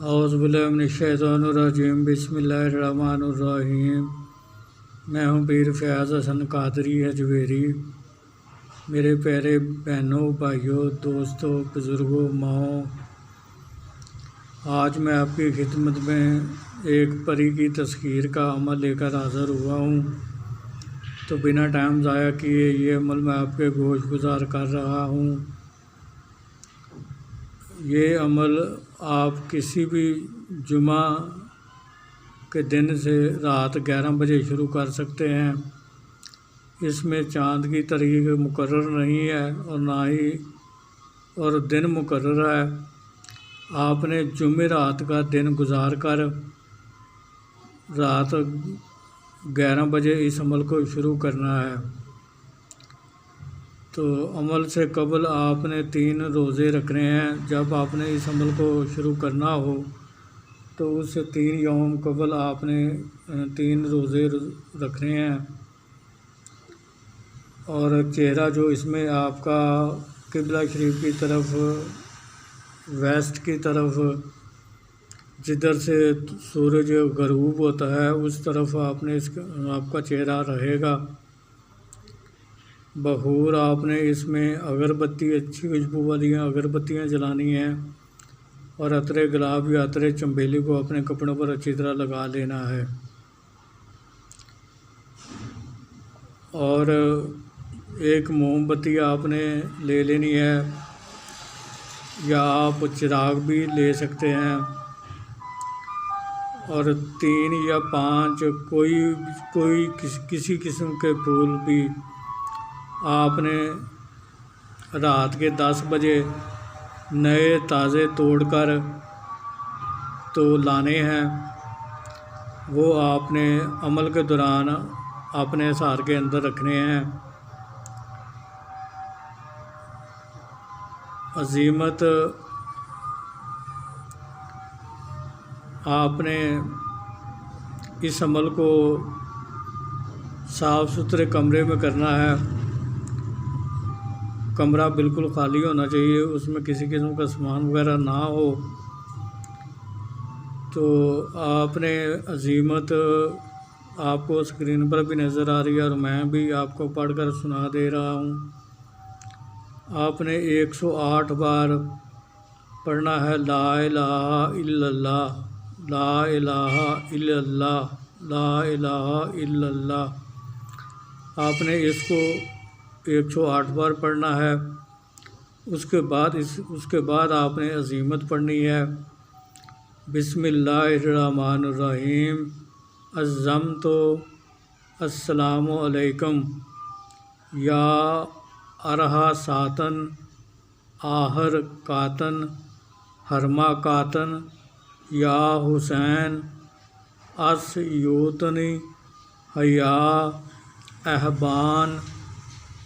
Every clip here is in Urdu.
اعوذ باللہ من الشیطان الرجیم، بسم اللہ الرحمن الرحیم۔ میں ہوں پیر فیاض حسن قادری اجویری۔ میرے پیارے بہنوں، بھائیوں، دوستوں، بزرگوں، ماؤں، آج میں آپ کی خدمت میں ایک پری کی تذکیر کا عمل لے کر حاضر ہوا ہوں۔ تو بنا ٹائم ضائع کیے یہ عمل میں آپ کے گوش گزار کر رہا ہوں۔ یہ عمل آپ کسی بھی جمعہ کے دن سے رات 11 بجے شروع کر سکتے ہیں۔ اس میں چاند کی تاریخ مقرر نہیں ہے اور نہ ہی دن مقرر ہے۔ آپ نے جمعرات کا دن گزار کر رات 11 بجے اس عمل کو شروع کرنا ہے۔ تو عمل سے قبل آپ نے 3 روزے رکھنے ہیں۔ جب آپ نے اس عمل کو شروع کرنا ہو تو اس سے 3 یوم قبل آپ نے 3 روزے رکھنے ہیں، اور چہرہ جو اس میں آپ کا قبلہ شریف کی طرف، ویسٹ کی طرف، جدھر سے سورج غروب ہوتا ہے اس طرف آپ کا چہرہ رہے گا۔ بخور آپ نے اس میں اگربتی، اچھی خوشبو والی اگربتیاں جلانی ہیں، اور عطر گلاب یا عطر چنبیلی کو اپنے کپڑوں پر اچھی طرح لگا لینا ہے۔ اور ایک موم بتی آپ نے لے لینی ہے، یا آپ چراغ بھی لے سکتے ہیں، اور 3 یا 5 کوئی کسی قسم کے پھول بھی آپ نے رات کے 10 بجے نئے تازے توڑ کر تو لانے ہیں۔ وہ آپ نے عمل کے دوران اپنے سار کے اندر رکھنے ہیں۔ عزیمت آپ نے اس عمل کو صاف ستھرے کمرے میں کرنا ہے۔ کمرہ بالکل خالی ہونا چاہیے، اس میں کسی قسم کا سامان وغیرہ نہ ہو۔ تو آپ نے عزیمت آپ کو اسکرین پر بھی نظر آ رہی ہے، اور میں بھی آپ کو پڑھ کر سنا دے رہا ہوں۔ آپ نے 108 بار پڑھنا ہے، لا الہ الا اللہ، لا الہ الا اللہ، لا الہ الا اللہ۔ آپ نے اس کو 108 بار پڑھنا ہے۔ اس کے بعد آپ نے عزیمت پڑھنی ہے، بسم اللہ الرحمن الرحیم، عظمت السلام علیکم یا ارحا ساتن آہر کاتن ہرما کاتن یا حسین اس یوتنی حیا احبان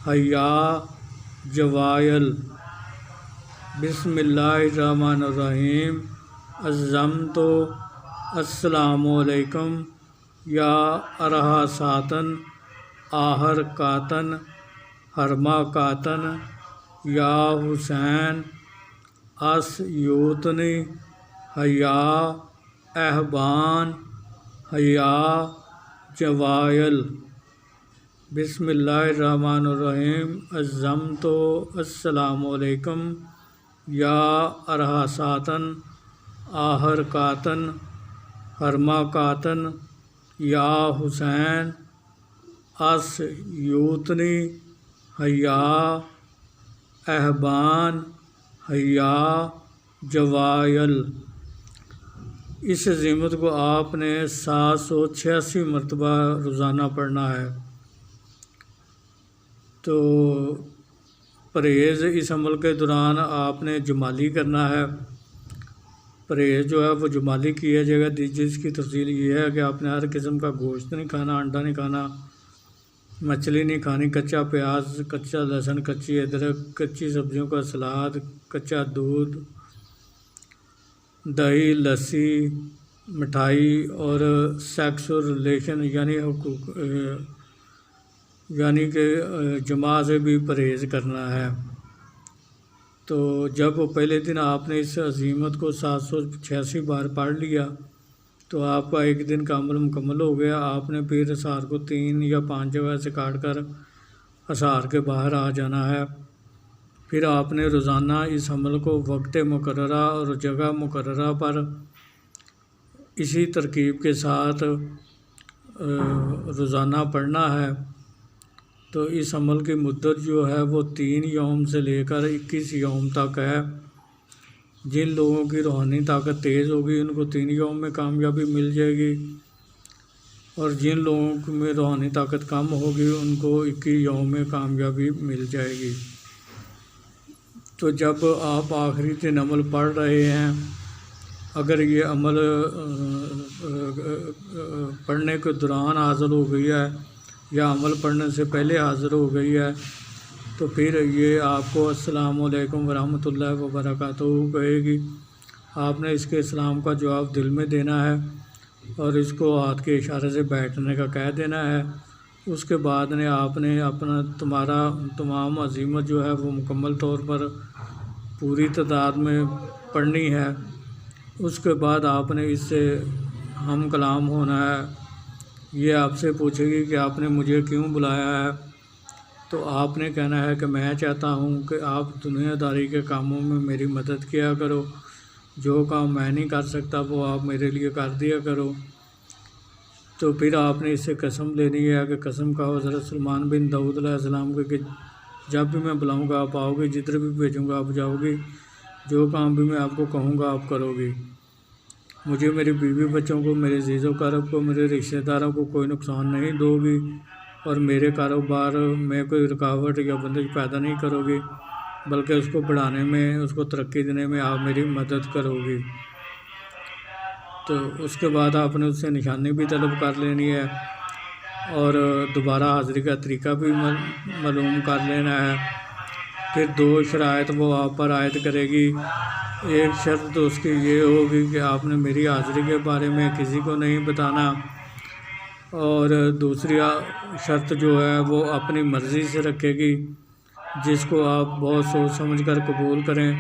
حیا جوائل۔ بسم اللہ الرحمن الرحیم، عظمت السلام علیکم یا ارحا ساتن آہر کاتن ہرما کاتن یا حسین اس یوتنی حیا احبان حیا جوائل۔ بسم اللہ الرحمن الرحیم، عظمت السلام علیکم یا ارحا ساتن آہر کاتن ہرما کاتن یا حسین اس یوتنی حیا احبان حیا جوائل۔ اس عظیمت کو آپ نے 786 مرتبہ روزانہ پڑھنا ہے۔ تو پرہیز اس عمل کے دوران آپ نے جمالی کرنا ہے۔ پرہیز جو ہے وہ جمالی کیا جائے گا، جس کی تفصیل یہ ہے کہ آپ نے ہر قسم کا گوشت نہیں کھانا، انڈا نہیں کھانا، مچھلی نہیں کھانی، کچا پیاز، کچا لہسن، کچی ادرک، کچی سبزیوں کا سلاد، کچا دودھ، دہی، لسی، مٹھائی، اور سیکس اور ریلیشن یعنی کہ جماع سے بھی پرہیز کرنا ہے۔ تو جب پہلے دن آپ نے اس عزیمت کو 786 بار پڑھ لیا تو آپ کا ایک دن کا عمل مکمل ہو گیا۔ آپ نے پھر اسحار کو 3 یا 5 جگہ سے کاٹ کر اسحار کے باہر آ جانا ہے۔ پھر آپ نے روزانہ اس عمل کو وقت مقررہ اور جگہ مقررہ پر اسی ترکیب کے ساتھ روزانہ پڑھنا ہے۔ تو اس عمل کی مدت جو ہے وہ 3 یوم سے لے کر 21 یوم تک ہے۔ جن لوگوں کی روحانی طاقت تیز ہوگی ان کو 3 یوم میں کامیابی مل جائے گی، اور جن لوگوں میں روحانی طاقت کم ہوگی ان کو 21 یوم میں کامیابی مل جائے گی۔ تو جب آپ آخری دن عمل پڑھ رہے ہیں، اگر یہ عمل پڑھنے کے دوران حاصل ہو گئی ہے یا عمل پڑھنے سے پہلے حاضر ہو گئی ہے، تو پھر یہ آپ کو السلام علیکم ورحمۃ اللہ وبرکاتہ کہے گی۔ آپ نے اس کے اسلام کا جواب دل میں دینا ہے اور اس کو ہاتھ کے اشارے سے بیٹھنے کا کہہ دینا ہے۔ اس کے بعد آپ نے تمہارا تمام عزیمت جو ہے وہ مکمل طور پر پوری تعداد میں پڑھنی ہے۔ اس کے بعد آپ نے اس سے ہم کلام ہونا ہے۔ یہ آپ سے پوچھے گی کہ آپ نے مجھے کیوں بلایا ہے، تو آپ نے کہنا ہے کہ میں چاہتا ہوں کہ آپ دنیا داری کے کاموں میں میری مدد کیا کرو، جو کام میں نہیں کر سکتا وہ آپ میرے لیے کر دیا کرو۔ تو پھر آپ نے اس سے قسم لینی ہے کہ قسم کھاؤ حضرت سلیمان بن داؤد علیہ السلام کو کہ جب بھی میں بلاؤں گا آپ آؤ گے، جدھر بھی بھیجوں گا آپ جاؤ گی، جو کام بھی میں آپ کو کہوں گا آپ کرو گی۔ مجھے میری بیوی بچوں کو، میرے عزیز و اقارب کو، میرے رشتہ داروں کو کوئی نقصان نہیں دو گی، اور میرے کاروبار میں کوئی رکاوٹ یا بندش پیدا نہیں کرو گی، بلکہ اس کو بڑھانے میں، اس کو ترقی دینے میں آپ میری مدد کرو گی۔ تو اس کے بعد آپ نے اس سے نشانی بھی طلب کر لینی ہے اور دوبارہ حاضری کا طریقہ بھی معلوم کر لینا ہے۔ پھر 2 شرائط وہ آپ پر عائد کرے گی۔ ایک شرط تو اس کی یہ ہوگی کہ آپ نے میری حاضری کے بارے میں کسی کو نہیں بتانا، اور دوسری شرط جو ہے وہ اپنی مرضی سے رکھے گی، جس کو آپ بہت سوچ سمجھ کر قبول کریں،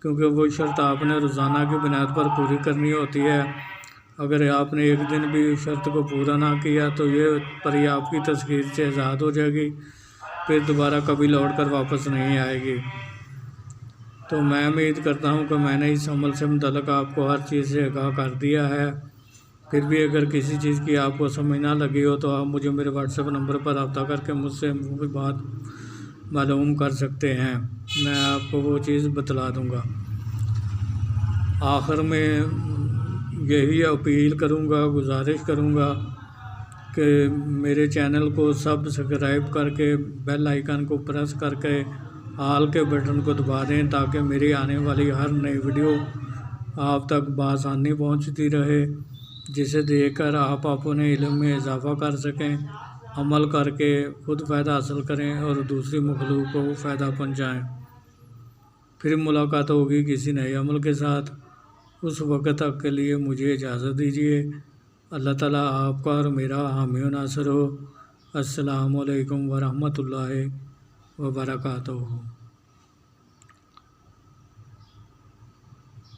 کیونکہ وہ شرط آپ نے روزانہ کی بنیاد پر پوری کرنی ہوتی ہے۔ اگر آپ نے ایک دن بھی شرط کو پورا نہ کیا تو یہ پری آپ کی تسخیر سے آزاد ہو جائے گی، پھر دوبارہ کبھی لوٹ کر واپس نہیں آئے گی۔ تو میں امید کرتا ہوں کہ میں نے اس عمل سے متعلق آپ کو ہر چیز سے آگاہ کر دیا ہے۔ پھر بھی اگر کسی چیز کی آپ کو سمجھ نہ لگی ہو تو آپ مجھے میرے واٹس ایپ نمبر پر رابطہ کر کے مجھ سے کوئی بات معلوم کر سکتے ہیں، میں آپ کو وہ چیز بتلا دوں گا۔ آخر میں یہی اپیل کروں گا، گزارش کروں گا کہ میرے چینل کو سبسکرائب کر کے بیل آئیکن کو پریس کر کے آل کے بٹن کو دبا دیں، تاکہ میری آنے والی ہر نئی ویڈیو آپ تک بآسانی پہنچتی رہے، جسے دیکھ کر آپ اپنے علم میں اضافہ کر سکیں، عمل کر کے خود فائدہ حاصل کریں اور دوسری مخلوق کو فائدہ پہنچائیں۔ پھر ملاقات ہوگی کسی نئے عمل کے ساتھ، اس وقت تک کے لیے مجھے اجازت دیجیے۔ اللہ تعالیٰ آپ کا اور میرا حامی و ناصر ہو۔ السلام علیکم ورحمۃ اللہ وبرکاتہ۔